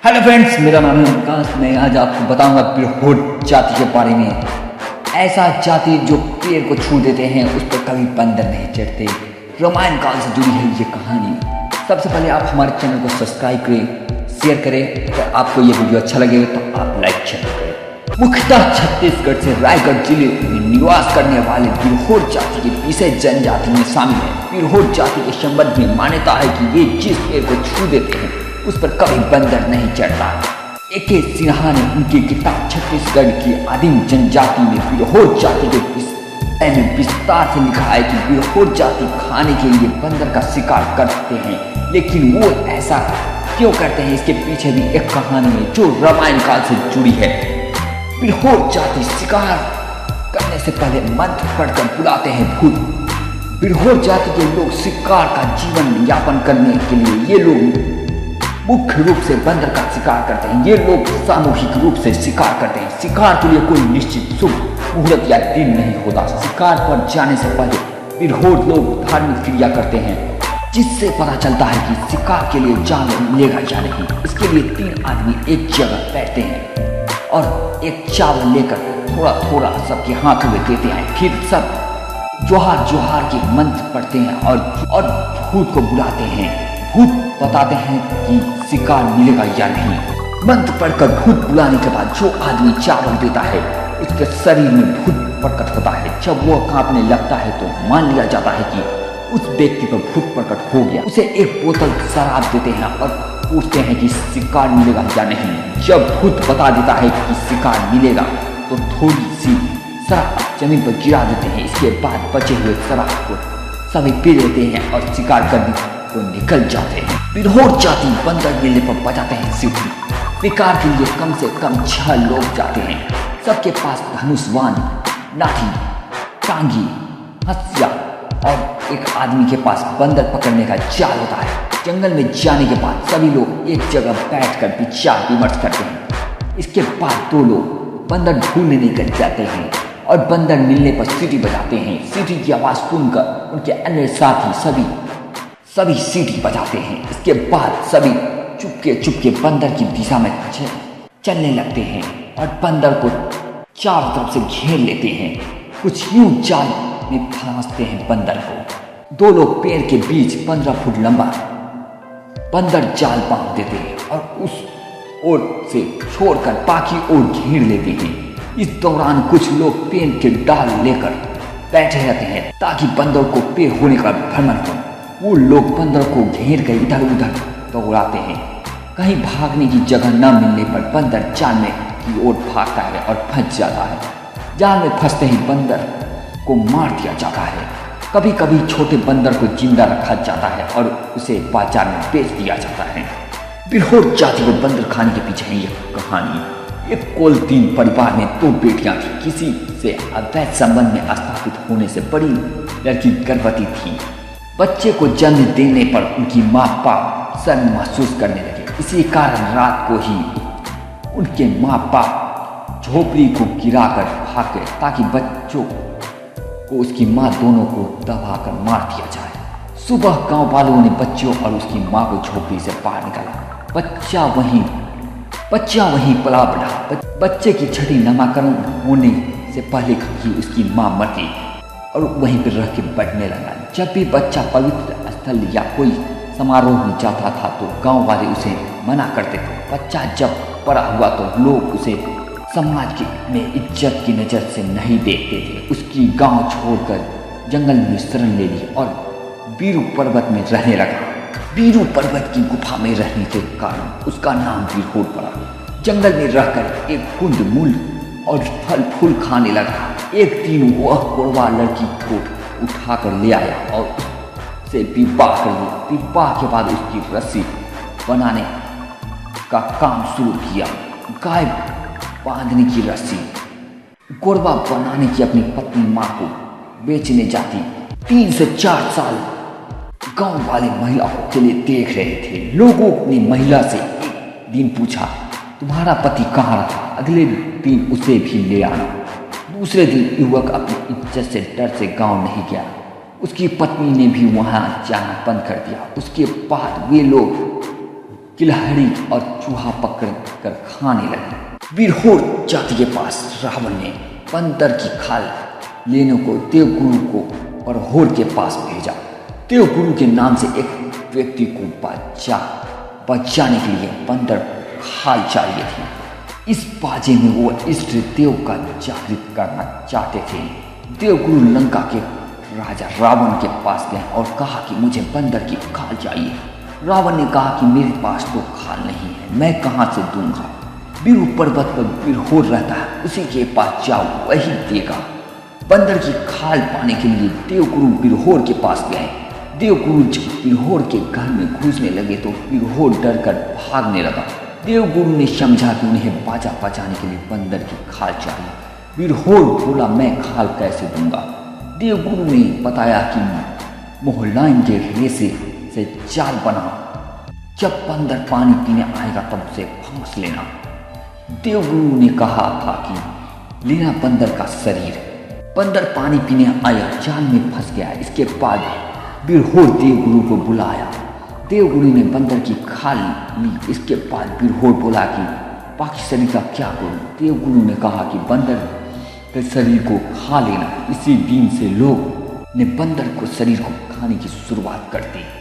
Hello friends, मेरा नाम है विकास। मैं आज आपको बताऊंगा बिरहोर जाति के बारे में। ऐसा जाति जो पेड़ को छू देते हैं उस पर कभी बंदर नहीं चढ़ते। रामायण काल से जुड़ी है ये कहानी। सबसे पहले आप हमारे चैनल को सब्सक्राइब करें, शेयर करें। अगर आपको ये वीडियो अच्छा लगे तो आप लाइक जरूर करें। मुख्यतः छत्तीसगढ़ से रायगढ़ जिले में निवास करने वाले बिरहोर जाति के विशेष जनजाति में शामिल है। बिरहोर जाति के संबंध में मान्यता है कि ये जिस पेड़ को छू देते हैं उस पर कभी बंदर नहीं चढ़ता। ए.के. सिन्हा ने उनकी किताब छत्तीसगढ़ की आदिम जनजाति में बिरहोर जाति के विषय में विस्तार से लिखा है कि बिरहोर जाति खाने के लिए बंदर का शिकार करते हैं। लेकिन वो ऐसा क्यों करते हैं, इसके पीछे भी एक कहानी है जो रामायण काल से जुड़ी है। बिरहोर जाति शिकार करने से पहले मंत्र पढ़कर बुलाते हैं भूत। बिरहोर जाति के लोग शिकार का जीवन यापन करने के लिए ये लोग मुख्य रूप से बंदर का शिकार करते हैं। ये लोग सामूहिक रूप से शिकार करते हैं। शिकार के लिए कोई निश्चित शुभ मुहूर्त या दिन नहीं होता। शिकार पर जाने से पहले बिरहोर लोग धार्मिक क्रिया करते हैं, जिससे पता चलता है कि शिकार के लिए जान मिलेगा या नहीं। इसके लिए 3 आदमी एक जगह बैठते हैं और एक चावल लेकर थोड़ा थोड़ा सबके हाथों में देते हैं। फिर सब जोहार जोहार के मंत्र पढ़ते हैं और भूत को बुलाते हैं। भूत बताते हैं कि शिकार मिलेगा या नहीं। मंत्र पढ़कर भूत बुलाने के बाद जो आदमी चावल देता है उसके शरीर में भूत प्रकट होता है। जब वो कांपने लगता है तो मान लिया जाता है कि उस व्यक्ति पर भूत प्रकट हो गया। उसे एक बोतल शराब देते हैं और पूछते हैं कि शिकार मिलेगा या नहीं। जब भूत बता देता है कि शिकार मिलेगा तो थोड़ी सी शराब जमीन पर गिरा देते हैं। इसके बाद बचे हुए शराब को सभी पी लेते हैं और शिकार करने को निकल जाते हैं। बिरहोर जाति बंदर मिलने पर बजाते हैं सीटी। शिकार के लिए कम से कम 6 लोग जाते हैं। सबके पास धनुष्वान, लाठी, टांगी, हंसिया और एक आदमी के पास बंदर पकड़ने का जाल होता है। जंगल में जाने के बाद सभी लोग एक जगह बैठकर विचार विमर्श करते हैं। इसके बाद 2 लोग बंदर ढूंढने निकल जाते हैं और बंदर मिलने पर सीटी बजाते हैं। सीटी की आवाज़ सुनकर उनके अन्य साथी सभी सीटी बजाते हैं। इसके बाद सभी चुपके बंदर की दिशा में चलने लगते हैं और बंदर को चारों तरफ से घेर लेते हैं। कुछ यूं जाल में फंसाते हैं बंदर को। 2 लोग पेड़ के बीच 15 फुट लंबा बंदर जाल बांध देते हैं और उस ओर से छोड़कर बाकी ओर घेर लेते हैं। इस दौरान कुछ लोग पेड़ के डाल लेकर बैठे रहते हैं ताकि बंदर को पेड़ होने का भ्रमण हो। वो लोग बंदर को घेर कर इधर उधर दौड़ाते हैं। कहीं भागने की जगह न मिलने पर बंदर जाल में की ओर भागता है और फंस जाता है। जाल में फंसते ही बंदर को मार दिया जाता है। कभी कभी छोटे बंदर को जिंदा रखा जाता है और उसे बाजार में बेच दिया जाता है। बिरहोर जाति को बंदर खाने के पीछे है ये कहानी। एक कोलतीन परिवार में 2 बेटियां थी। किसी से अवैध संबंध में स्थापित होने से बड़ी लड़की गर्भवती थी। बच्चे को जन्म देने पर उनकी माँ बाप शर्म महसूस करने लगे। इसी कारण रात को ही उनके माँ बाप झोपड़ी को गिराकर भाग गए ताकि बच्चों को उसकी माँ दोनों को दबाकर मार दिया जाए। सुबह गांव वालों ने बच्चों और उसकी माँ को झोपड़ी से बाहर निकाला। बच्चा वहीं पला बढ़ा। बच्चे की छठी नामकरण होने से पहले ही उसकी माँ मर गई और वहीं पर रह के बढ़ने लगा। जब भी बच्चा पवित्र स्थल या कोई समारोह में जाता था तो गांव वाले उसे मना करते थे। बच्चा जब बड़ा हुआ तो लोग उसे समाज में इज्जत की नज़र से नहीं देखते थे। उसकी गांव छोड़कर जंगल में शरण ले ली और बीरू पर्वत में रहने लगा। बीरू पर्वत की गुफा में रहने के कारण उसका नाम बिरहोर पड़ा। जंगल में रहकर एक कुंड मूल और फल फूल खाने लगा। एक दिन वह कोरवा लड़की को उठाकर ले आया और उससे विवाह कर लिया। विवाह के बाद उसकी रस्सी बनाने का काम शुरू किया। गाय बांधने की रस्सी कोरवा बनाने की अपनी पत्नी माँ को बेचने जाती। 3 से 4 साल गांव वाले महिला के लिए देख रहे थे। लोगों ने महिला से एक दिन पूछा, तुम्हारा पति कहाँ रहा? अगले दिन उसे भी ले आना। दूसरे दिन युवक अपनी इज्जत से डर से गांव नहीं गया। उसकी पत्नी ने भी वहां जाना बंद कर दिया। उसके बाद वे लोग गिलहरी और चूहा पकड़ कर खाने लगे। बिरहोर जाति के पास रावण ने बंदर की खाल लेने को देवगुरु को बरहोर के पास भेजा। देवगुरु के नाम से एक व्यक्ति को बचाने के लिए बंदर खाल चाहिए थी। इस बाजे में वो इष्ट देव का जागृत करना चाहते थे। देवगुरु लंका के राजा रावण के पास गए और कहा कि मुझे बंदर की खाल चाहिए। रावण ने कहा कि मेरे पास तो खाल नहीं है, मैं कहाँ से दूंगा। बिरु पर्वत पर बिरहोर रहता है, उसी के पास जाओ, वही देगा। बंदर की खाल पाने के लिए देवगुरु बिरहोर के पास गए। देवगुरु जब बिरहोर के घर में घुसने लगे तो बिरहोर डर कर भागने लगा। देवगुरु ने समझा कि उन्हें बाजा बजाने के लिए बंदर की खाल चाहिए। बिरहोर बोला, मैं खाल कैसे दूंगा। देवगुरु ने बताया कि मोहलाइन के रेसे से जाल बना, जब बंदर पानी पीने आएगा तब उसे फांस लेना। देवगुरु ने कहा था कि लेना बंदर का शरीर। बंदर पानी पीने आया, जाल में फंस गया। इसके बाद बिरहोर देवगुरु को बुलाया। देवगुरु ने बंदर की खाल ली। इसके बाद बिरहोर बोला कि बाकी शरीर का क्या करूं। देवगुरु ने कहा कि बंदर के शरीर को खा लेना। इसी दिन से लोग ने बंदर को शरीर को खाने की शुरुआत कर दी।